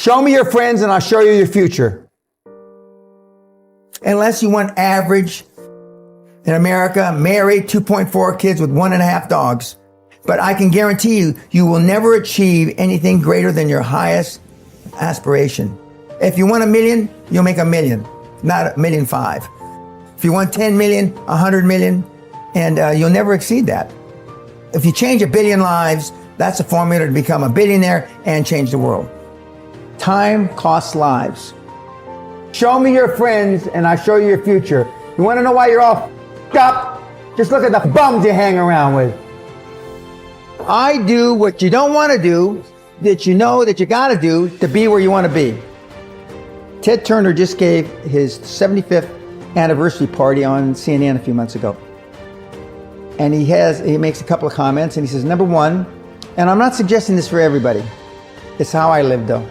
Show me your friends and I'll show you your future. Unless you want average in America, married, 2.4 kids with 1.5 dogs. But I can guarantee you, you will never achieve anything greater than your highest aspiration. If you want $1 million, you'll make $1 million, not $1.5 million. If you want 10 million, 100 million, and you'll never exceed that. If you change 1 billion lives, that's a formula to become a billionaire and change the world. Time costs lives. Show me your friends and I'll show you your future. You want to know why you're all f***ed up? Just look at the bums you hang around with. I do what you don't want to do, that you know that you got to do to be where you want to be. Ted Turner just gave his 75th anniversary party on CNN a few months ago. And he makes a couple of comments and he says, number one, and I'm not suggesting this for everybody. It's how I lived though.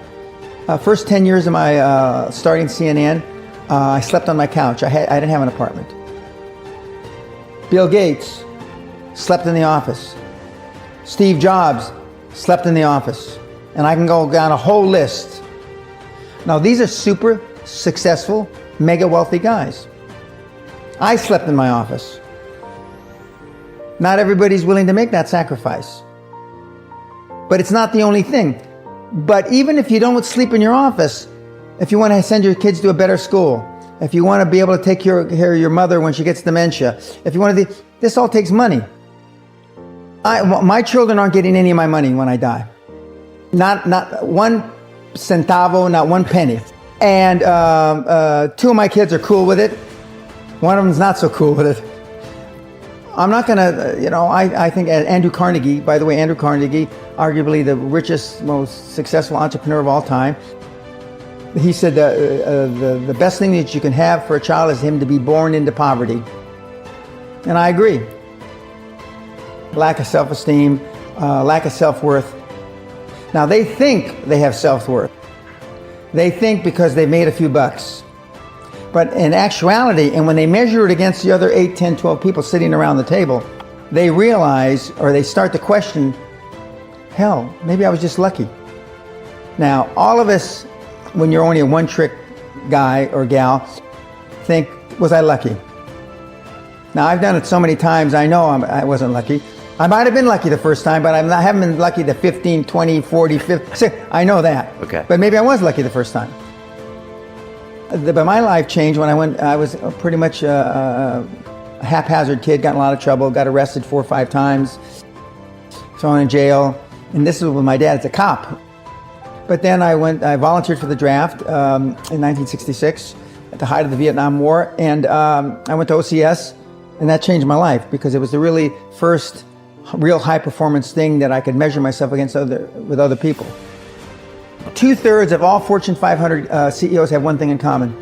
First 10 years of my starting CNN, I slept on my couch. I didn't have an apartment. Bill Gates slept in the office. Steve Jobs slept in the office. And I can go down a whole list. Now these are super successful, mega wealthy guys. I slept in my office. Not everybody's willing to make that sacrifice. But it's not the only thing. But even if you don't sleep in your office, if you want to send your kids to a better school, if you want to be able to take care of your mother when she gets dementia, if you want to, this all takes money. My children aren't getting any of my money when I die. Not one centavo, not one penny. And 2 of my kids are cool with it. One of them's not so cool with it. I'm not gonna, I think Andrew Carnegie, by the way, Andrew Carnegie, arguably the richest, most successful entrepreneur of all time. He said the best thing that you can have for a child is him to be born into poverty. And I agree. Lack of self-esteem, lack of self-worth. Now they think they have self-worth. They think because they made a few bucks. But in actuality, and when they measure it against the other 8, 10, 12 people sitting around the table, they realize, or they start to question, hell, maybe I was just lucky. Now, all of us, when you're only a one-trick guy or gal, think, was I lucky? Now, I've done it so many times, I know I wasn't lucky. I might have been lucky the first time, but I haven't been lucky the 15, 20, 40, 50, I know that. Okay. But maybe I was lucky the first time. But my life changed when I was pretty much a haphazard kid, got in a lot of trouble, got arrested 4 or 5 times, thrown in jail. And this was with my dad as a cop. But then I volunteered for the draft in 1966 at the height of the Vietnam War. And I went to OCS, and that changed my life because it was the really first real high performance thing that I could measure myself against with other people. 2/3 of all Fortune 500 CEOs have one thing in common: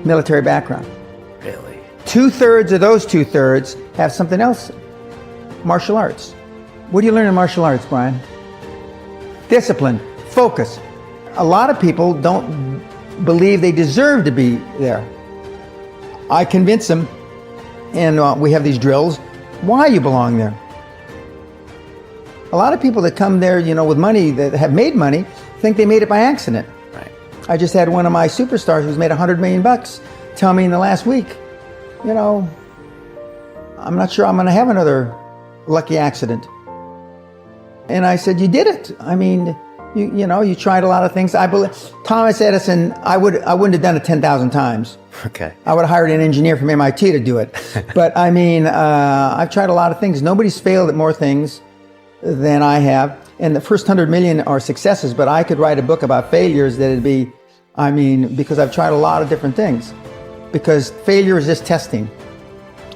military background. Really? 2/3 of those 2/3 have something else: martial arts. What do you learn in martial arts, Brian? Discipline, focus. A lot of people don't believe they deserve to be there. I convince them, and we have these drills, why you belong there. A lot of people that come there, with money, that have made money, think they made it by accident. Right. I just had one of my superstars who's made $100 million tell me in the last week, I'm not sure I'm going to have another lucky accident. And I said, you did it. I mean, you tried a lot of things. I believe Thomas Edison, I wouldn't have done it 10,000 times. Okay. I would have hired an engineer from MIT to do it. But I mean, I've tried a lot of things. Nobody's failed at more things than I have. And the first 100 million are successes, but I could write a book about failures that'd be, because I've tried a lot of different things. Because failure is just testing.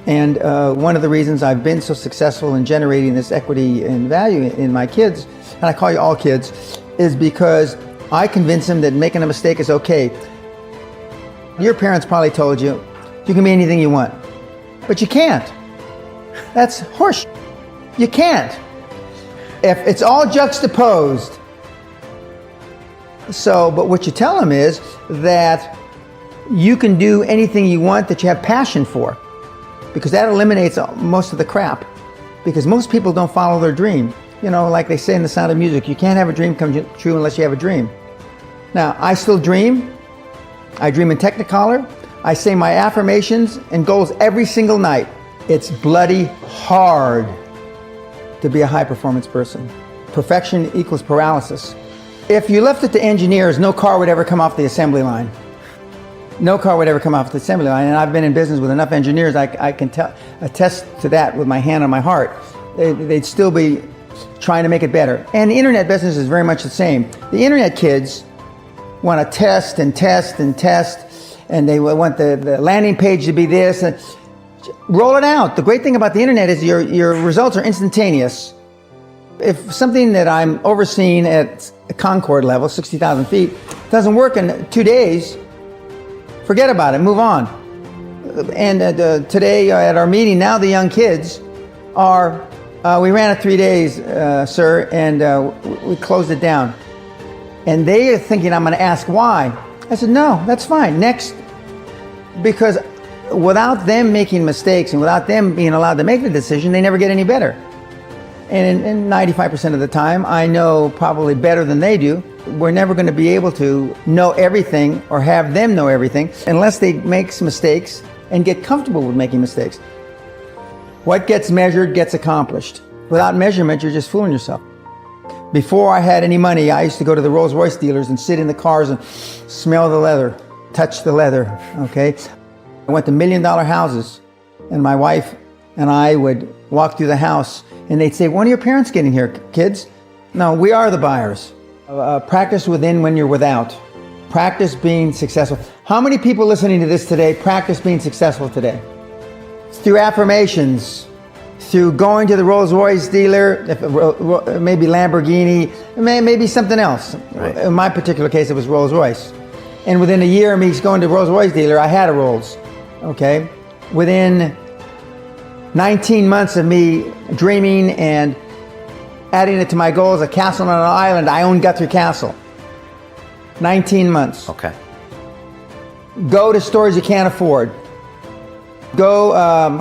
And one of the reasons I've been so successful in generating this equity and value in my kids, and I call you all kids, is because I convince them that making a mistake is okay. Your parents probably told you, you can be anything you want. But you can't. That's horse. You can't. If it's all juxtaposed. But what you tell them is that you can do anything you want that you have passion for, because that eliminates most of the crap. Because most people don't follow their dream. Like they say in The Sound of Music, you can't have a dream come true unless you have a dream. Now, I still dream. I dream in Technicolor. I say my affirmations and goals every single night. It's bloody hard to be a high-performance person. Perfection equals paralysis. If you left it to engineers, no car would ever come off the assembly line. No car would ever come off the assembly line. And I've been in business with enough engineers, I can attest to that with my hand on my heart. They'd still be trying to make it better. And the internet business is very much the same. The internet kids want to test and test and test, and they want the landing page to be this. And roll it out. The great thing about the internet is your results are instantaneous. If something that I'm overseeing at a Concord level, 60,000 feet, doesn't work in 2 days, forget about it, move on. And today at our meeting, now the young kids are, we ran it 3 days, sir, and we closed it down. And they are thinking I'm going to ask why. I said, no, that's fine. Next, because without them making mistakes and without them being allowed to make the decision, they never get any better. And in 95% of the time, I know probably better than they do. We're never going to be able to know everything or have them know everything unless they make some mistakes and get comfortable with making mistakes. What gets measured gets accomplished. Without measurement, you're just fooling yourself. Before I had any money, I used to go to the Rolls-Royce dealers and sit in the cars and smell the leather, touch the leather, okay? I went to $1 million houses, and my wife and I would walk through the house, and they'd say, when are your parents getting here, kids? No, we are the buyers. Practice within when you're without. Practice being successful. How many people listening to this today practice being successful today? Through affirmations, through going to the Rolls-Royce dealer, maybe Lamborghini, maybe something else. Right. In my particular case, it was Rolls-Royce. And within a year of me going to the Rolls-Royce dealer, I had a Rolls, okay? Within 19 months of me dreaming and adding it to my goals, a castle on an island, I own Guthrie Castle. 19 months. Okay. Go to stores you can't afford. Go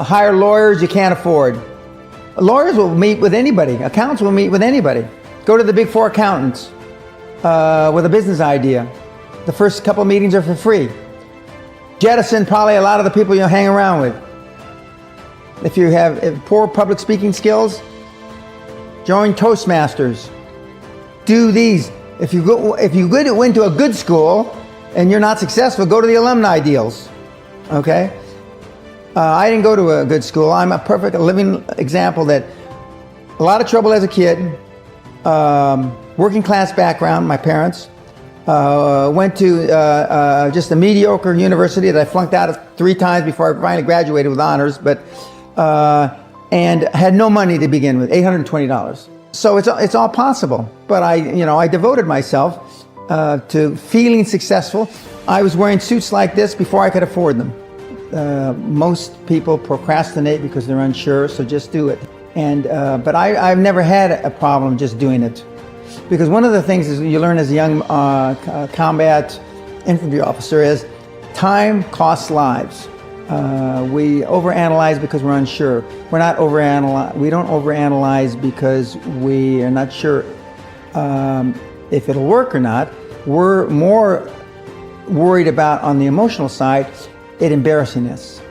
hire lawyers you can't afford. Lawyers will meet with anybody. Accountants will meet with anybody. Go to the big four accountants with a business idea. The first couple meetings are for free. Jettison probably a lot of the people you hang around with. If you have poor public speaking skills, join Toastmasters. Do these. If you went to a good school and you're not successful, go to the alumni deals. Okay? I didn't go to a good school. I'm a perfect living example that a lot of trouble as a kid, working class background, my parents, went to just a mediocre university that I flunked out of 3 times before I finally graduated with honors, but and had no money to begin with, $820. So it's all possible. But I devoted myself to feeling successful. I was wearing suits like this before I could afford them. Most people procrastinate because they're unsure, so just do it. And but I've never had a problem just doing it, because one of the things is you learn as a young combat infantry officer is time costs lives. We overanalyze because we're unsure. We don't overanalyze because we are not sure if it'll work or not. We're more worried about, on the emotional side, it embarrassing us.